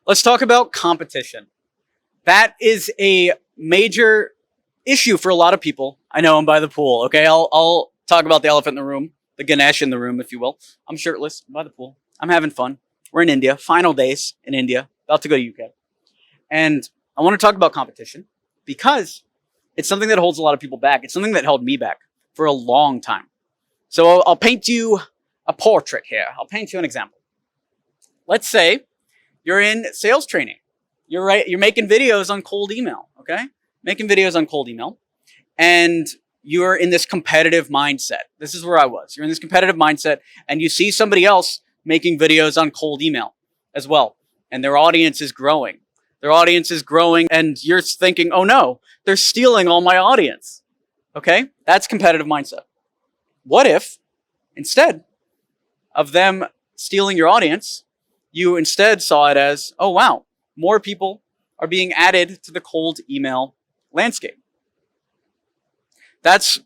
Let's talk about competition. That is a major issue for a lot of people. I know I'm by the pool. Okay, I'll talk about the elephant in the room, the Ganesh in the room, if you will. I'm shirtless by the pool. I'm having fun. We're in India. Final days in India. About to go to UK. And I want to talk about competition because it's something that holds a lot of people back. It's something that held me back for a long time. So I'll paint you a portrait here. I'll paint you an example. Let's say you're in sales training. You're making videos on cold email, okay? Making videos on cold email. And you're in this competitive mindset. This is where I was. You're in this competitive mindset and you see somebody else making videos on cold email as well. And their audience is growing. Their audience is growing and you're thinking, oh no, they're stealing all my audience. Okay? That's competitive mindset. What if instead of them stealing your audience, you instead saw it as, oh wow, more people are being added to the cold email landscape. That's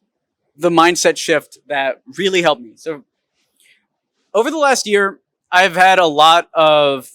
the mindset shift that really helped me. So over the last year, I've had a lot of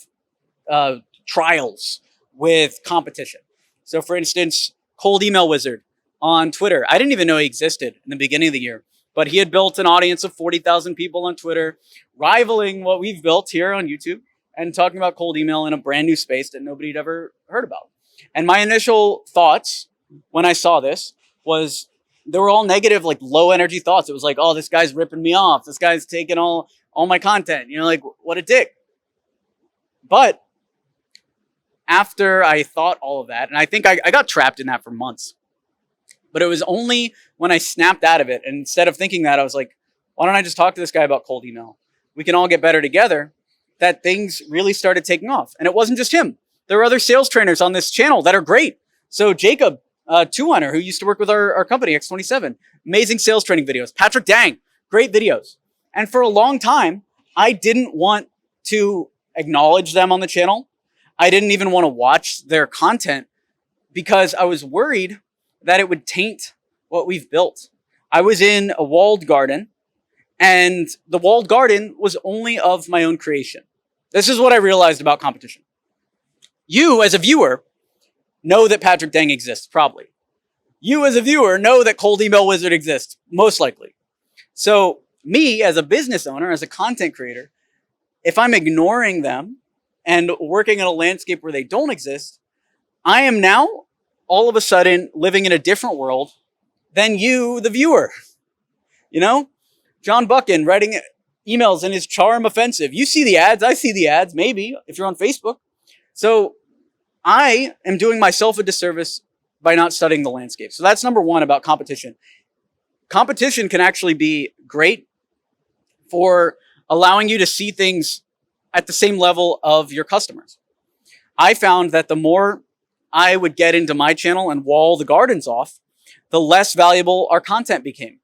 trials with competition. So for instance, Cold Email Wizard on Twitter. I didn't even know he existed in the beginning of the year, but he had built an audience of 40,000 people on Twitter, rivaling what we've built here on YouTube and talking about cold email in a brand new space that nobody had ever heard about. And my initial thoughts when I saw this was they were all negative, like low energy thoughts. It was like, oh, this guy's ripping me off. This guy's taking all my content, like what a dick. But after I thought all of that, and I think I got trapped in that for months, but it was only when I snapped out of it. And instead of thinking that, I was like, why don't I just talk to this guy about cold email? We can all get better together. That things really started taking off. And it wasn't just him. There were other sales trainers on this channel that are great. So Jacob, Two-Hunter, who used to work with our company, X27, amazing sales training videos. Patrick Dang, great videos. And for a long time, I didn't want to acknowledge them on the channel. I didn't even want to watch their content because I was worried that it would taint what we've built. I was in a walled garden, and the walled garden was only of my own creation. This is what I realized about competition. You, as a viewer, know that Patrick Dang exists, probably. You, as a viewer, know that Cold Email Wizard exists, most likely. So, me, as a business owner, as a content creator, if I'm ignoring them and working in a landscape where they don't exist, I am now, all of a sudden, living in a different world than you, the viewer. John Buchan writing emails in his charm offensive. You see the ads. I see the ads, maybe, if you're on Facebook. So I am doing myself a disservice by not studying the landscape. So that's number one about competition. Competition can actually be great for allowing you to see things at the same level of your customers. I found that the more I would get into my channel and wall the gardens off, the less valuable our content became.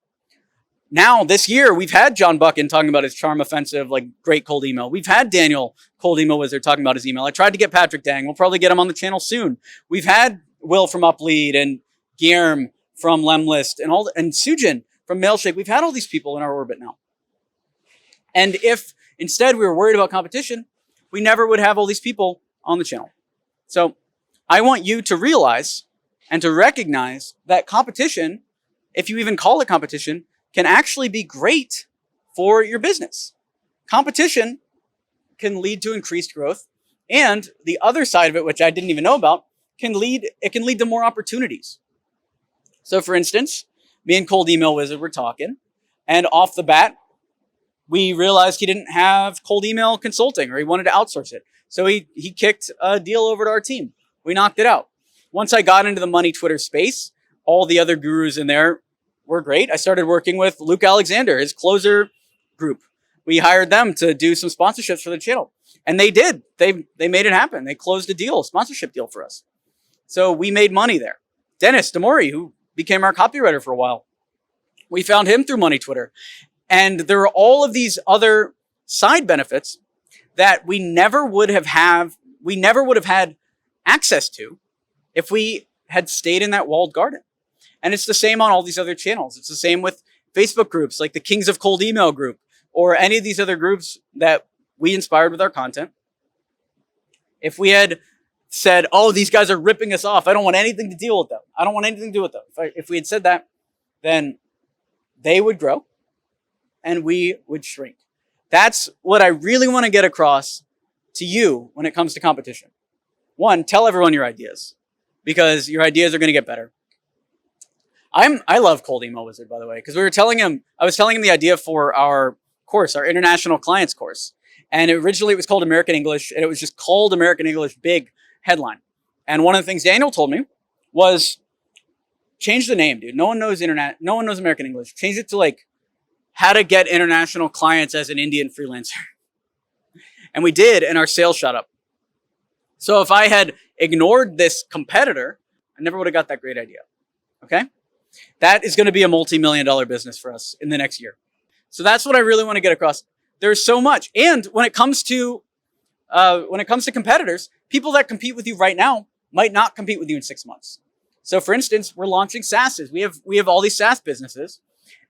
Now, this year, we've had John Buchan talking about his charm offensive, like great cold email. We've had Daniel, Cold Email Wizard, talking about his email. I tried to get Patrick Dang. We'll probably get him on the channel soon. We've had Will from Uplead and Guillermo from Lemlist and Sujin from Mailshake. We've had all these people in our orbit now. And if instead we were worried about competition, we never would have all these people on the channel. So I want you to realize and to recognize that competition, if you even call it competition, can actually be great for your business. Competition can lead to increased growth. And the other side of it, which I didn't even know about, can lead to more opportunities. So for instance, me and Cold Email Wizard were talking, and off the bat, we realized he didn't have cold email consulting, or he wanted to outsource it. So he kicked a deal over to our team. We knocked it out. Once I got into the money Twitter space, all the other gurus in there were great. I started working with Luke Alexander, his closer group. We hired them to do some sponsorships for the channel. And they did. They made it happen. They closed a sponsorship deal for us. So we made money there. Dennis Demori, who became our copywriter for a while, we found him through Money Twitter. And there are all of these other side benefits that we never would have had access to if we had stayed in that walled garden. And it's the same on all these other channels. It's the same with Facebook groups like the Kings of Cold Email group or any of these other groups that we inspired with our content. If we had said, oh, these guys are ripping us off, I don't want anything to deal with them. I don't want anything to do with them. If we had said that, then they would grow and we would shrink. That's what I really want to get across to you when it comes to competition. One, tell everyone your ideas, because your ideas are going to get better. I love Cold Email Wizard, by the way, because I was telling him the idea for our course, our international clients course. And originally it was called American English, and it was just called American English, big headline. And one of the things Daniel told me was, change the name, dude. No one knows American English. Change it to like how to get international clients as an Indian freelancer. And we did, and our sales shot up. So if I had ignored this competitor, I never would have got that great idea. Okay? That is going to be a multi-million-dollar business for us in the next year. So that's what I really want to get across. There's so much. And when it comes to competitors, people that compete with you right now might not compete with you in 6 months. So for instance, we're launching SaaSes. We have all these SaaS businesses.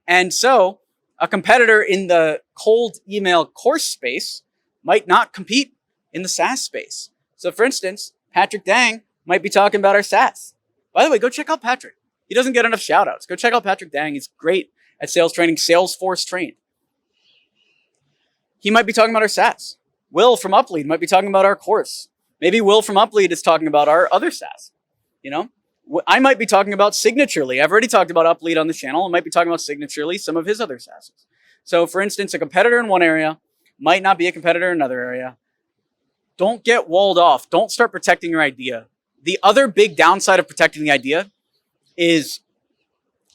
And so a competitor in the cold email course space might not compete in the SaaS space. So for instance, Patrick Dang might be talking about our SaaS. By the way, go check out Patrick. He doesn't get enough shout outs. Go check out Patrick Dang. He's great at sales training, Salesforce trained. He might be talking about our SaaS. Will from Uplead might be talking about our course. Maybe Will from Uplead is talking about our other SaaS. You know, I might be talking about Signaturely. I've already talked about Uplead on the channel. I might be talking about Signaturely, some of his other SaaSes. So for instance, a competitor in one area might not be a competitor in another area. Don't get walled off. Don't start protecting your idea. The other big downside of protecting the idea is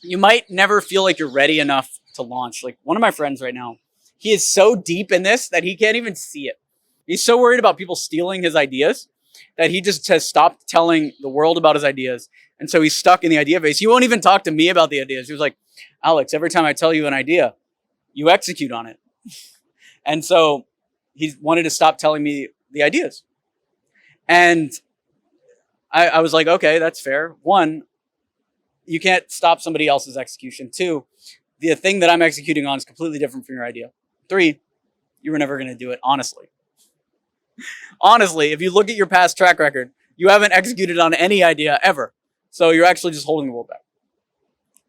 you might never feel like you're ready enough to launch. Like one of my friends right now, he is so deep in this that he can't even see it. He's so worried about people stealing his ideas that he just has stopped telling the world about his ideas. And so he's stuck in the idea phase. He won't even talk to me about the ideas. He was like, Alex, every time I tell you an idea, you execute on it. And so he wanted to stop telling me the ideas. And I was like, okay, that's fair. One, you can't stop somebody else's execution. Two, the thing that I'm executing on is completely different from your idea. Three, you were never going to do it, honestly. Honestly, if you look at your past track record, you haven't executed on any idea ever. So you're actually just holding the world back.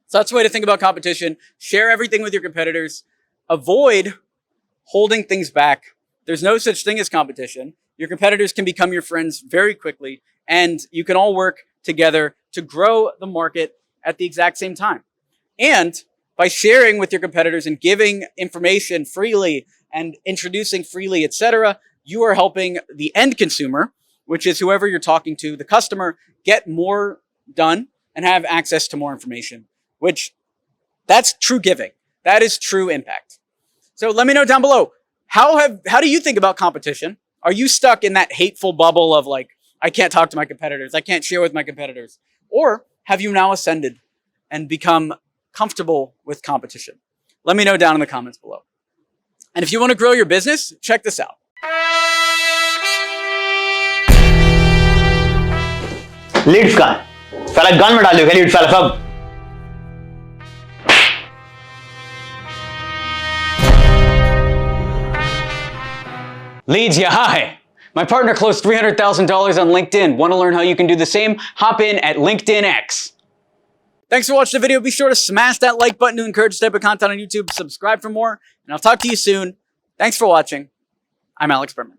So that's the way to think about competition. Share everything with your competitors. Avoid holding things back. There's no such thing as competition. Your competitors can become your friends very quickly, and you can all work together to grow the market at the exact same time. And by sharing with your competitors and giving information freely and introducing freely, etc., you are helping the end consumer, which is whoever you're talking to, the customer, get more done and have access to more information, which that's true giving. That is true impact. So let me know down below, how do you think about competition? Are you stuck in that hateful bubble of like, I can't talk to my competitors, I can't share with my competitors? Or have you now ascended and become comfortable with competition? Let me know down in the comments below. And if you want to grow your business, check this out. Leads कहाँ है? साला gun में डालियो क्या lead साला सब? Leads यहाँ है. My partner closed $300,000 on LinkedIn. Want to learn how you can do the same? Hop in at LinkedIn X. Thanks for watching the video. Be sure to smash that like button to encourage this type of content on YouTube. Subscribe for more, and I'll talk to you soon. Thanks for watching. I'm Alex Berman.